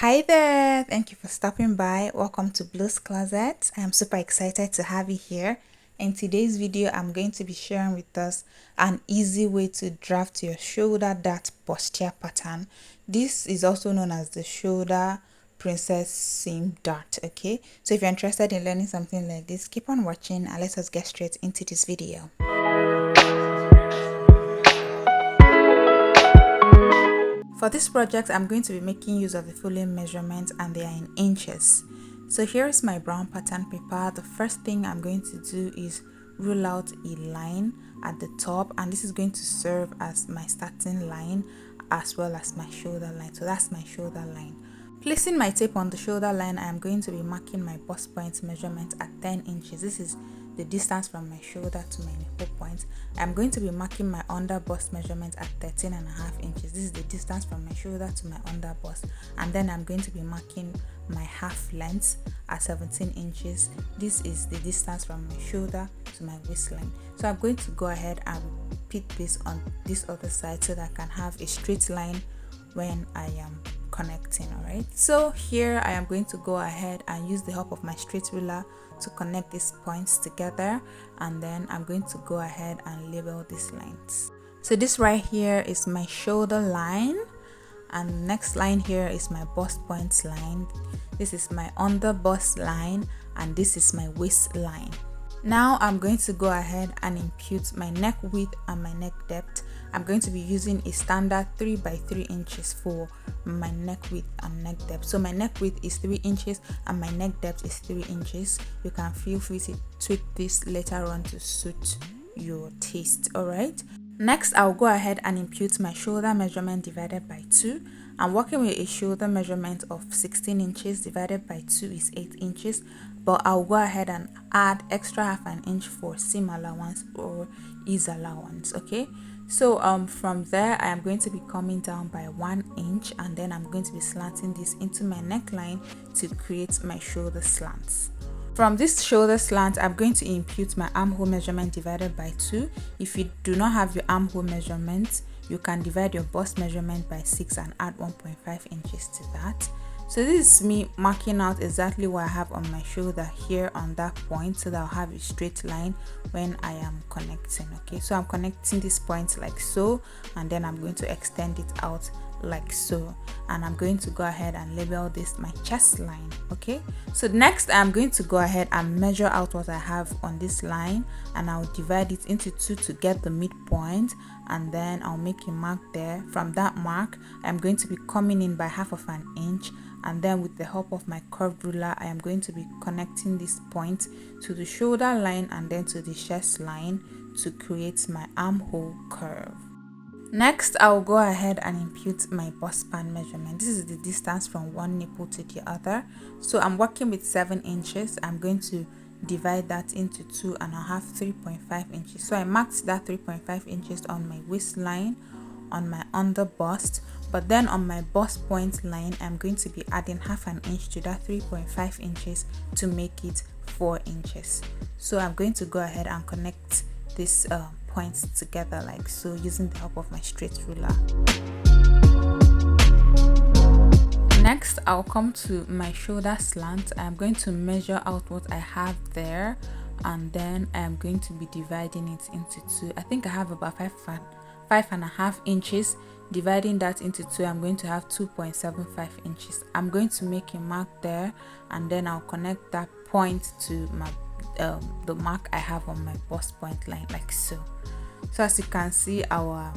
Hi there, thank you for stopping by. Welcome to BLO'S Closet. I'm super excited to have you here. In today's video, I'm going to be sharing with us an easy way to draft your shoulder dart bustier pattern. This is also known as the shoulder princess seam dart. Okay, so if you're interested in learning something like this, keep on watching and let us get straight into this video. For this project, I'm going to be making use of the following measurements, and they are in inches. So here's my brown pattern paper. The first thing I'm going to do is rule out a line at the top, and this is going to serve as my starting line as well as my shoulder line. So that's my shoulder line. Placing my tape on the shoulder line, I am going to be marking my bust point measurement at 10 inches. This is the distance from my shoulder to my nipple point. I'm going to be marking my under bust measurement at 13.5 inches. This is the distance from my shoulder to my under bust. And then I'm going to be marking my half length at 17 inches. This is the distance from my shoulder to my waistline. So I'm going to go ahead and repeat this on this other side so that I can have a straight line when I am connecting. All right, so here I am going to go ahead and use the help of my straight ruler to connect these points together, and then I'm going to go ahead and label these lines. So this right here is my shoulder line, and the next line here is my bust points line. This is my under bust line, and this is my waistline. Now I'm going to go ahead and impute my neck width and my neck depth. I'm going to be using a standard 3 by 3 inches for my neck width and neck depth. So my neck width is 3 inches and my neck depth is 3 inches. You can feel free to tweak this later on to suit your taste. All right. Next, I'll go ahead and impute my shoulder measurement divided by 2. I'm working with a shoulder measurement of 16 inches divided by 2 is 8 inches, but I'll go ahead and add extra half an inch for seam allowance or ease allowance. Okay, so from there I am going to be coming down by 1 inch, and then I'm going to be slanting this into my neckline to create my shoulder slants. From this shoulder slant, I'm going to impute my armhole measurement divided by 2. If you do not have your armhole measurement, you can divide your bust measurement by 6 and add 1.5 inches to that. So this is me marking out exactly what I have on my shoulder here on that point, so that I'll have a straight line when I am connecting. Okay, so I'm connecting this point like so, and then I'm going to extend it out like so, and I'm going to go ahead and label this my chest line. Okay, so next I'm going to go ahead and measure out what I have on this line, and I'll divide it into 2 to get the midpoint, and then I'll make a mark there. From that mark, I'm going to be coming in by half of an inch, and then with the help of my curved ruler, I am going to be connecting this point to the shoulder line and then to the chest line to create my armhole curve. Next, I'll go ahead and impute my bust span measurement. This is the distance from one nipple to the other. So I'm working with 7 inches. I'm going to divide that into 2 and I'll have 3.5 inches. So I marked that 3.5 inches on my waistline, on my under bust, but then on my bust point line, I'm going to be adding half an inch to that 3.5 inches to make it 4 inches. So I'm going to go ahead and connect this points together like so, using the help of my straight ruler. Next, I'll come to my shoulder slant. I'm going to measure out what I have there, and then I'm going to be dividing it into 2. I think I have about 5.5 inches. Dividing that into 2, I'm going to have 2.75 inches. I'm going to make a mark there, and then I'll connect that point to my the mark I have on my bust point line like so. So as you can see, our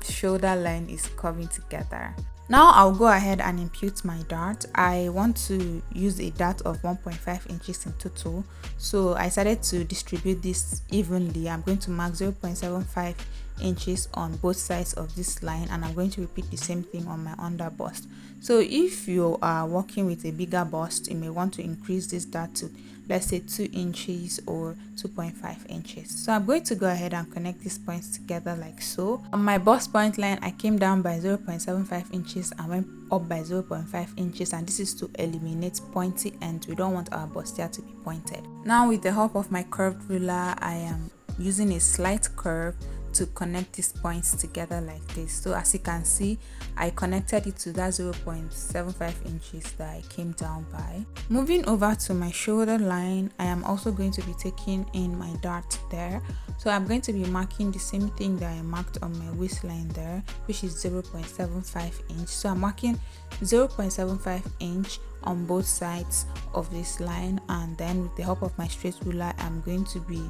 shoulder line is coming together. Now I'll go ahead and impute my dart. I want to use a dart of 1.5 inches in total, so I decided to distribute this evenly. I'm going to mark 0.75 inches on both sides of this line, and I'm going to repeat the same thing on my under bust. So if you are working with a bigger bust, you may want to increase this dart to, let's say, 2 inches or 2.5 inches. So I'm going to go ahead and connect these points together like so. On my bust point line, I came down by 0.75 inches and went up by 0.5 inches, and this is to eliminate pointy ends. We don't want our bustier to be pointed. Now with the help of my curved ruler, I am using a slight curve to connect these points together like this. So as you can see, I connected it to that 0.75 inches that I came down by. Moving over to my shoulder line, I am also going to be taking in my dart there. So I'm going to be marking the same thing that I marked on my waistline there, which is 0.75 inch. So I'm marking 0.75 inch on both sides of this line, and then with the help of my straight ruler, I'm going to be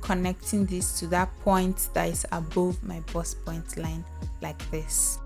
connecting this to that point that is above my bust point line like this.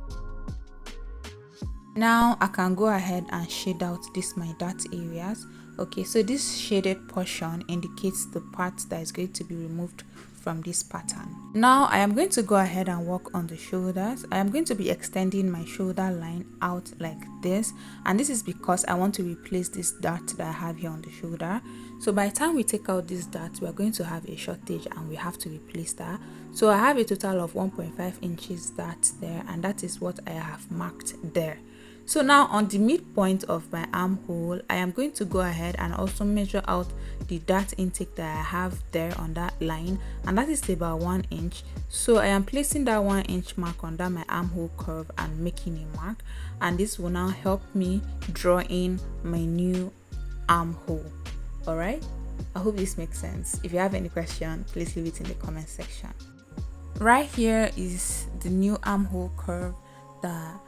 Now I can go ahead and shade out this my dart areas. Okay, so this shaded portion indicates the part that is going to be removed from this pattern. Now I am going to go ahead and work on the shoulders. I am going to be extending my shoulder line out like this, and this is because I want to replace this dart that I have here on the shoulder. So by the time we take out this dart, we are going to have a shortage and we have to replace that. So I have a total of 1.5 inches dart there, and that is what I have marked there. So now on the midpoint of my armhole, I am going to go ahead and also measure out the dart intake that I have there on that line, and that is about 1 inch. So I am placing that 1 inch mark under my armhole curve and making a mark, and this will now help me draw in my new armhole. All right, I hope this makes sense. If you have any question, please leave it in the comment section. Right here is the new armhole curve that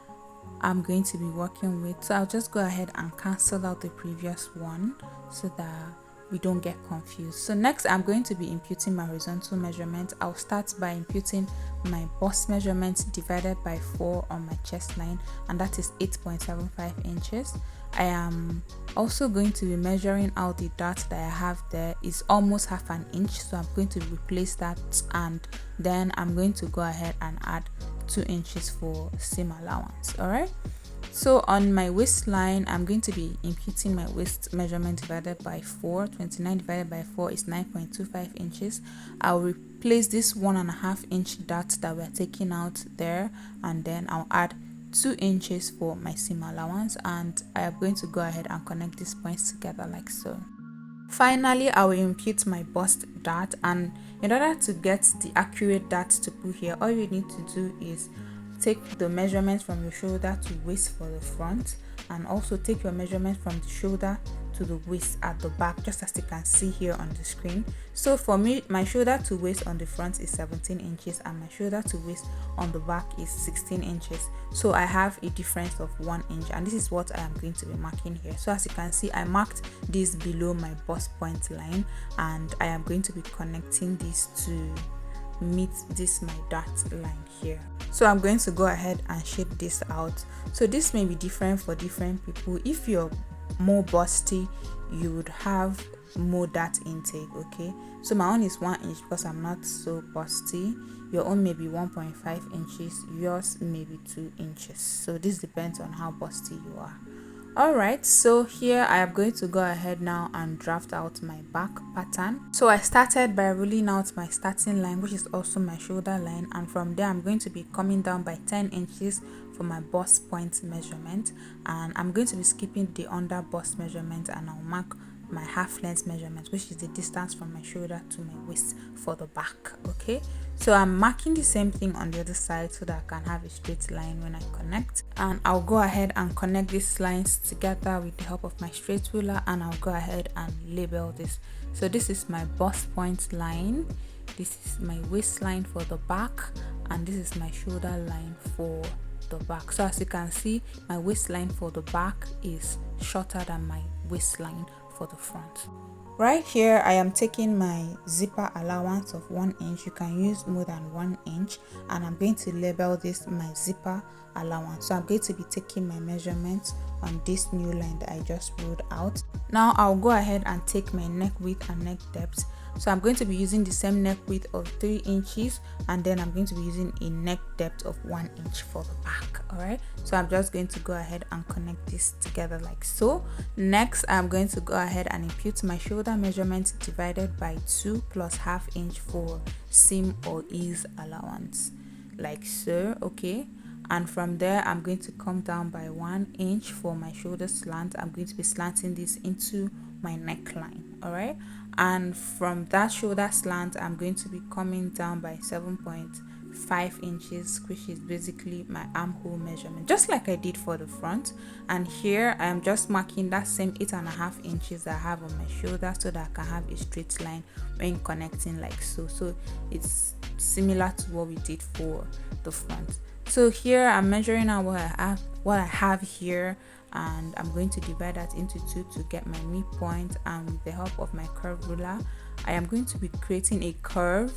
I'm going to be working with. So I'll just go ahead and cancel out the previous one so that we don't get confused. So next I'm going to be imputing my horizontal measurement. I'll start by imputing my bust measurement divided by 4 on my chest line, and that is 8.75 inches. I am also going to be measuring out the dart that I have there is almost half an inch, so I'm going to replace that, and then I'm going to go ahead and add 2 inches for seam allowance. All right, so on my waistline, I'm going to be imputing my waist measurement divided by 4. 29 divided by 4 is 9.25 inches. I'll replace this 1.5 inch dart that we're taking out there, and then I'll add 2 inches for my seam allowance, and I am going to go ahead and connect these points together like so. Finally, I will impute my bust dart, and in order to get the accurate dart to put here, all you need to do is take the measurement from your shoulder to waist for the front, and also take your measurement from the shoulder to the waist at the back, just as you can see here on the screen. So for me, my shoulder to waist on the front is 17 inches and my shoulder to waist on the back is 16 inches. So I have a difference of 1 inch, and this is what I am going to be marking here. So as you can see, I marked this below my bust point line, and I am going to be connecting this to meet this my dart line here. So I'm going to go ahead and shade this out. So this may be different for different people. If you're more busty, you would have more dart intake. Okay, so my own is 1 inch because I'm not so busty. Your own may be 1.5 inches, yours may be 2 inches. So this depends on how busty you are. Alright, so here I am going to go ahead now and draft out my back pattern. So I started by ruling out my starting line, which is also my shoulder line, and from there I'm going to be coming down by 10 inches for my bust point measurement, and I'm going to be skipping the under bust measurement, and I'll mark my half length measurement, which is the distance from my shoulder to my waist for the back. Okay, so I'm marking the same thing on the other side so that I can have a straight line when I connect, and I'll go ahead and connect these lines together with the help of my straight ruler, and I'll go ahead and label this. So this is my bust point line, this is my waistline for the back, and this is my shoulder line for the back. So as you can see, my waistline for the back is shorter than my waistline for the front. Right here I am taking my zipper allowance of 1 inch. You can use more than 1 inch, and I'm going to label this my zipper allowance. So I'm going to be taking my measurements on this new line that I just ruled out. Now I'll go ahead and take my neck width and neck depth. So I'm going to be using the same neck width of 3 inches, and then I'm going to be using a neck depth of 1 inch for the back. Alright, so I'm just going to go ahead and connect this together like so. Next, I'm going to go ahead and impute my shoulder measurement divided by 2 plus ½ inch for seam or ease allowance like so. Okay, and from there I'm going to come down by 1 inch for my shoulder slant. I'm going to be slanting this into my neckline. All right, and from that shoulder slant I'm going to be coming down by 7.5 inches, which is basically my armhole measurement, just like I did for the front. And here I am just marking that same 8.5 inches that I have on my shoulder, so that I can have a straight line when connecting, like so. So it's similar to what we did for the front. So here I'm measuring out what I have here, and I'm going to divide that into 2 to get my midpoint. And with the help of my curve ruler, I am going to be creating a curve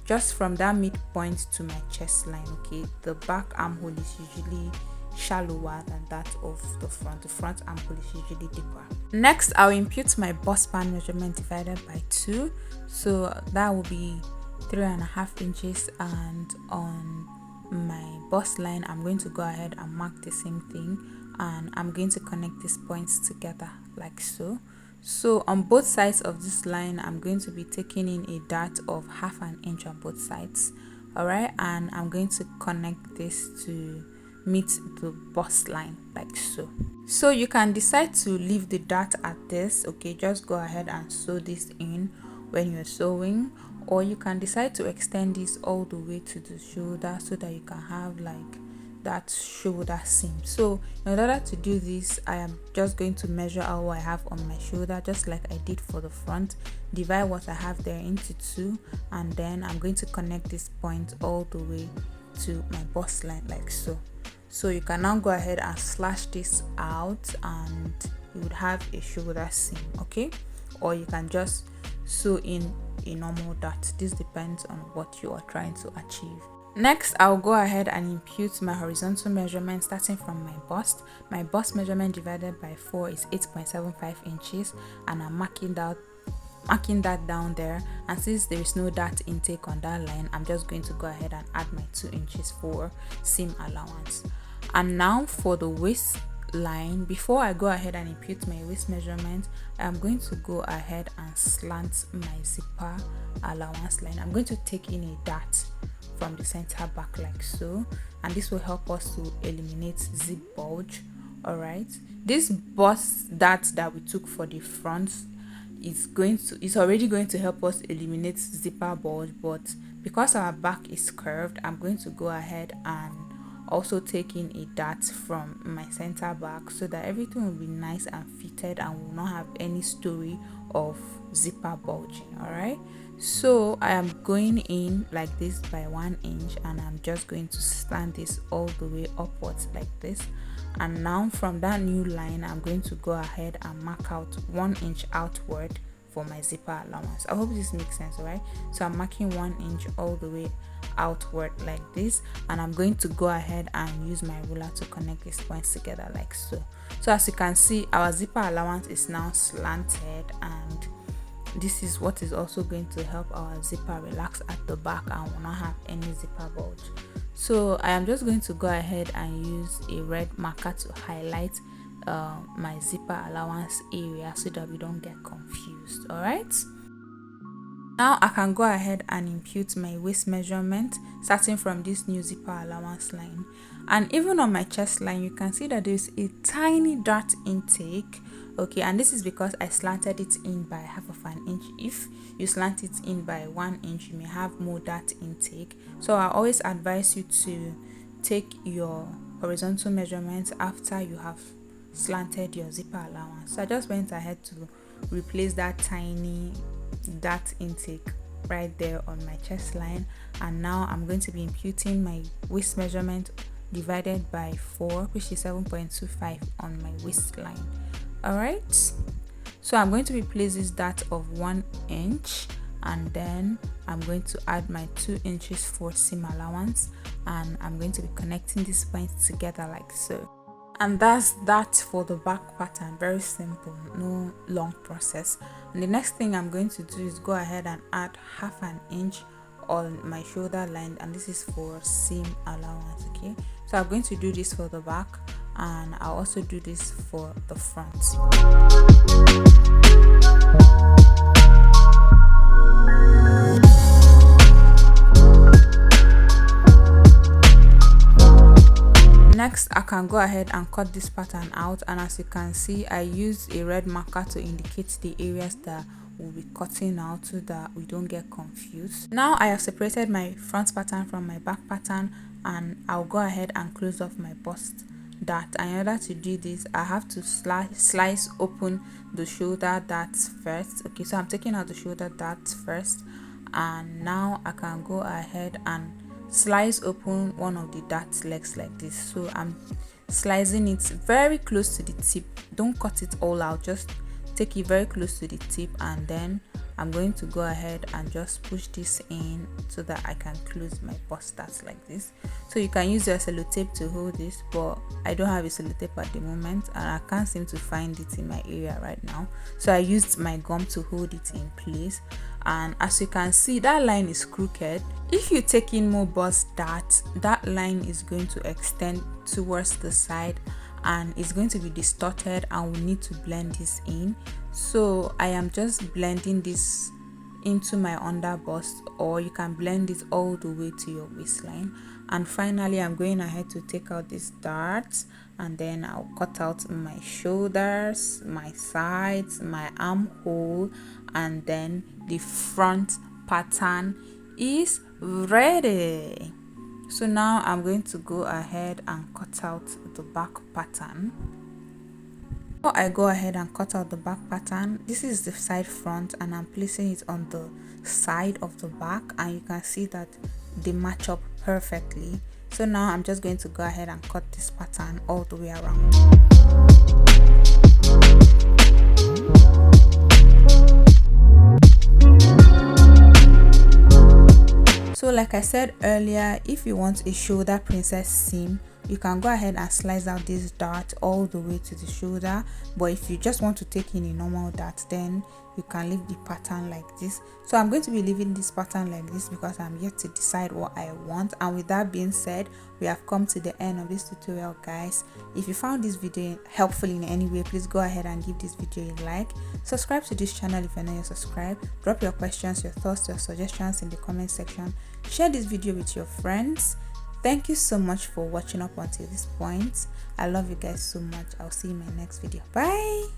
just from that midpoint to my chest line. Okay, the back armhole is usually shallower than that of the front. The front armhole is usually deeper. Next, I'll impute my bust span measurement divided by 2, so that will be 3.5 inches. And on my bust line I'm going to go ahead and mark the same thing, and I'm going to connect these points together like so. So on both sides of this line I'm going to be taking in a dart of 1/2 inch on both sides. All right, and I'm going to connect this to meet the bust line like so. So you can decide to leave the dart at this. Okay, just go ahead and sew this in when you're sewing, or you can decide to extend this all the way to the shoulder so that you can have like that shoulder seam. So in order to do this, I am just going to measure out what I have on my shoulder, just like I did for the front. Divide what I have there into 2, and then I'm going to connect this point all the way to my bust line like so. So you can now go ahead and slash this out, and you would have a shoulder seam. Okay, or you can just sew in a normal dart. This depends on what you are trying to achieve. Next, I'll go ahead and impute my horizontal measurement starting from my bust. My bust measurement divided by 4 is 8.75 inches, and I'm marking that down there. And since there is no dart intake on that line, I'm just going to go ahead and add my 2 inches for seam allowance. And now for the waist line, before I go ahead and impute my waist measurement, I'm going to go ahead and slant my zipper allowance line. I'm going to take in a dart from the center back like so, and this will help us to eliminate zip bulge. All right, this bust dart that we took for the front it's already going to help us eliminate zipper bulge, but because our back is curved, I'm going to go ahead and also take in a dart from my center back so that everything will be nice and fitted and will not have any story of zipper bulging. All right, so I am going in like this by 1 inch, and I'm just going to slant this all the way upwards like this. And now from that new line, I'm going to go ahead and mark out 1 inch outward for my zipper allowance. I hope this makes sense. All right, so I'm marking 1 inch all the way outward like this, and I'm going to go ahead and use my ruler to connect these points together like so. So as you can see, our zipper allowance is now slanted, and this is what is also going to help our zipper relax at the back and will not have any zipper bulge. So I am just going to go ahead and use a red marker to highlight my zipper allowance area so that we don't get confused. All right, now I can go ahead and impute my waist measurement starting from this new zipper allowance line. And even on my chest line, you can see that there's a tiny dart intake. Okay, and this is because I slanted it in by 1/2 inch. If you slant it in by 1 inch, you may have more dart intake. So I always advise you to take your horizontal measurements after you have slanted your zipper allowance. So I just went ahead to replace that tiny dart intake right there on my chest line, and now I'm going to be imputing my waist measurement divided by 4, which is 7.25 on my waistline. All right, so I'm going to replace this dart of 1 inch, and then I'm going to add my 2 inches for seam allowance, and I'm going to be connecting these points together like so. And that's that for the back pattern. Very simple, no long process. And the next thing I'm going to do is go ahead and add 1/2 inch on my shoulder line, and this is for seam allowance. Okay, so I'm going to do this for the back, and I'll also do this for the front. next I can go ahead and cut this pattern out, and as you can see I used a red marker to indicate the areas that we'll be cutting out so that we don't get confused. Now I have separated my front pattern from my back pattern, and I'll go ahead and close off my bust dart. And in order to do this, I have to slice open the shoulder darts first. Okay, so I'm taking out the shoulder darts first, and now I can go ahead and slice open one of the dart legs like this. So I'm slicing it very close to the tip. Don't cut it all out, just take it very close to the tip, and then I'm going to go ahead and just push this in so that I can close my bust darts like this. So you can use your sellotape to hold this, but I don't have a sellotape at the moment and I can't seem to find it in my area right now, so I used my gum to hold it in place. And as you can see, that line is crooked. If you take in more bust darts, that line is going to extend towards the side and it's going to be distorted, and we need to blend this in. So I am just blending this into my under bust, or you can blend it all the way to your waistline. And finally I'm going ahead to take out these darts, and then I'll cut out my shoulders, my sides, my armhole, and then the front pattern is ready. So now I'm going to go ahead and cut out the back pattern. Before I go ahead and cut out the back pattern, this is the side front and I'm placing it on the side of the back, and you can see that they match up perfectly. So now I'm just going to go ahead and cut this pattern all the way around. So like I said earlier, if you want a shoulder princess seam, you can go ahead and slice out this dart all the way to the shoulder. But if you just want to take in a normal dart, then you can leave the pattern like this. So I'm going to be leaving this pattern like this because I'm yet to decide what I want. And with that being said, we have come to the end of this tutorial, guys. If you found this video helpful in any way, please go ahead and give this video a like. Subscribe to this channel if you're not yet subscribed. Drop your questions, your thoughts, your suggestions in the comment section. Share this video with your friends. Thank you so much for watching up until this point. I love you guys so much. I'll see you in my next video. Bye.